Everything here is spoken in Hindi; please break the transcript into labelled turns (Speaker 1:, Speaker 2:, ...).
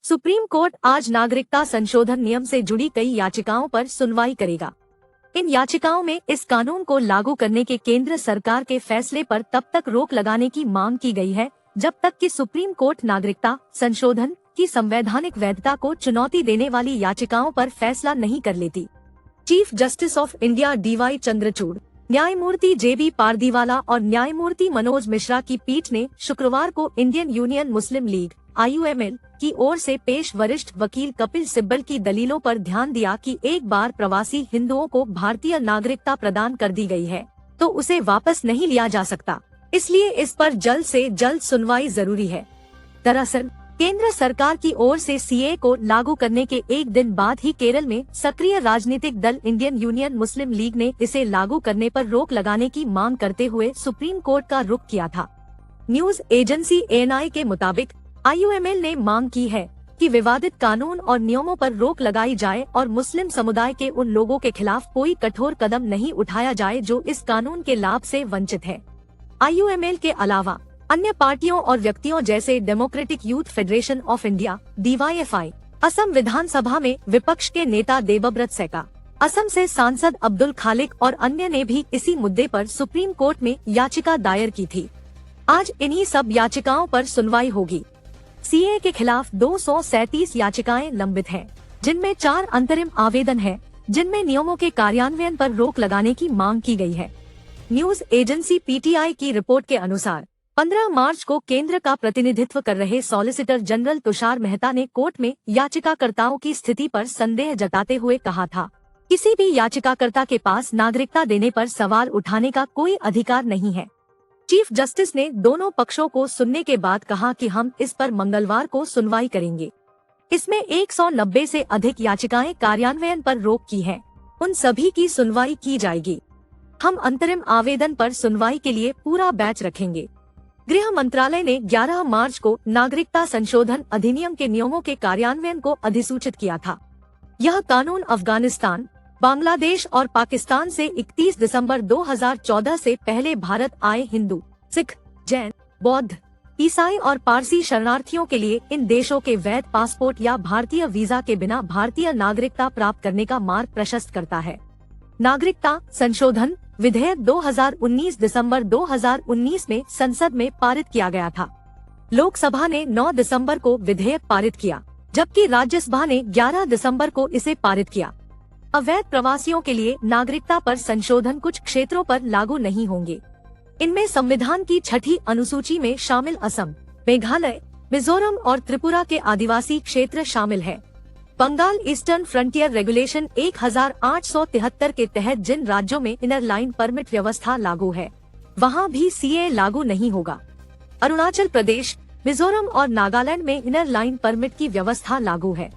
Speaker 1: सुप्रीम कोर्ट आज नागरिकता संशोधन नियम से जुड़ी कई याचिकाओं पर सुनवाई करेगा। इन याचिकाओं में इस कानून को लागू करने के केंद्र सरकार के फैसले पर तब तक रोक लगाने की मांग की गई है जब तक कि सुप्रीम कोर्ट नागरिकता संशोधन की संवैधानिक वैधता को चुनौती देने वाली याचिकाओं पर फैसला नहीं कर लेती। Chief justice of India DY Chandrachud, न्यायमूर्ति JB पारदीवाला और न्यायमूर्ति मनोज मिश्रा की पीठ ने शुक्रवार को इंडियन यूनियन मुस्लिम लीग IUML की ओर से पेश वरिष्ठ वकील कपिल सिब्बल की दलीलों पर ध्यान दिया कि एक बार प्रवासी हिंदुओं को भारतीय नागरिकता प्रदान कर दी गई है तो उसे वापस नहीं लिया जा सकता, इसलिए इस पर जल्द से जल्द सुनवाई जरूरी है। दरअसल केंद्र सरकार की ओर से CAA को लागू करने के एक दिन बाद ही केरल में सक्रिय राजनीतिक दल इंडियन यूनियन मुस्लिम लीग ने इसे लागू करने पर रोक लगाने की मांग करते हुए सुप्रीम कोर्ट का रुख किया था। न्यूज एजेंसी ANI के मुताबिक IUML ने मांग की है कि विवादित कानून और नियमों पर रोक लगाई जाए और मुस्लिम समुदाय के उन लोगों के खिलाफ कोई कठोर कदम नहीं उठाया जाए जो इस कानून के लाभ से वंचित है। IUML के अलावा अन्य पार्टियों और व्यक्तियों जैसे democratic youth federation of India DYFI, Assam विधानसभा में विपक्ष के नेता देबब्रत सैका, असम से सांसद अब्दुल खालिक और अन्य ने भी इसी मुद्दे पर सुप्रीम कोर्ट में याचिका दायर की थी। आज इन्हीं सब याचिकाओं पर सुनवाई होगी। CAA के खिलाफ 237 याचिकाएं लंबित हैं, जिनमें 4 अंतरिम आवेदन हैं, जिनमें नियमों के कार्यान्वयन पर रोक लगाने की मांग की गई है। न्यूज एजेंसी PTI की रिपोर्ट के अनुसार 15 मार्च को केंद्र का प्रतिनिधित्व कर रहे सॉलिसिटर जनरल तुषार मेहता ने कोर्ट में याचिकाकर्ताओं की स्थिति पर संदेह जताते हुए कहा था, किसी भी याचिकाकर्ता के पास नागरिकता देने पर सवाल उठाने का कोई अधिकार नहीं है। चीफ जस्टिस ने दोनों पक्षों को सुनने के बाद कहा कि हम इस पर मंगलवार को सुनवाई करेंगे। इसमें 190 से अधिक याचिकाएं कार्यान्वयन पर रोक की हैं, उन सभी की सुनवाई की जाएगी। हम अंतरिम आवेदन पर सुनवाई के लिए पूरा बैच रखेंगे। गृह मंत्रालय ने 11 मार्च को नागरिकता संशोधन अधिनियम के नियमों के कार्यान्वयन को अधिसूचित किया था। यह कानून अफगानिस्तान, बांग्लादेश और पाकिस्तान से 31 दिसंबर 2014 से पहले भारत आए हिंदू, सिख, जैन, बौद्ध, ईसाई और पारसी शरणार्थियों के लिए इन देशों के वैध पासपोर्ट या भारतीय वीजा के बिना भारतीय नागरिकता प्राप्त करने का मार्ग प्रशस्त करता है। नागरिकता संशोधन विधेयक 2019 दिसंबर 2019 में संसद में पारित किया गया था। लोकसभा ने 9 दिसंबर को विधेयक पारित किया, जबकि राज्यसभा ने 11 दिसंबर को इसे पारित किया। अवैध प्रवासियों के लिए नागरिकता पर संशोधन कुछ क्षेत्रों पर लागू नहीं होंगे। इनमें संविधान की 6ठी अनुसूची में शामिल असम, मेघालय, मिजोरम और त्रिपुरा के आदिवासी क्षेत्र शामिल है। बंगाल ईस्टर्न फ्रंटियर रेगुलेशन 1873 के तहत जिन राज्यों में इनर लाइन परमिट व्यवस्था लागू है, वहां भी CAA लागू नहीं होगा। अरुणाचल प्रदेश, मिजोरम और नागालैंड में इनर लाइन परमिट की व्यवस्था लागू है।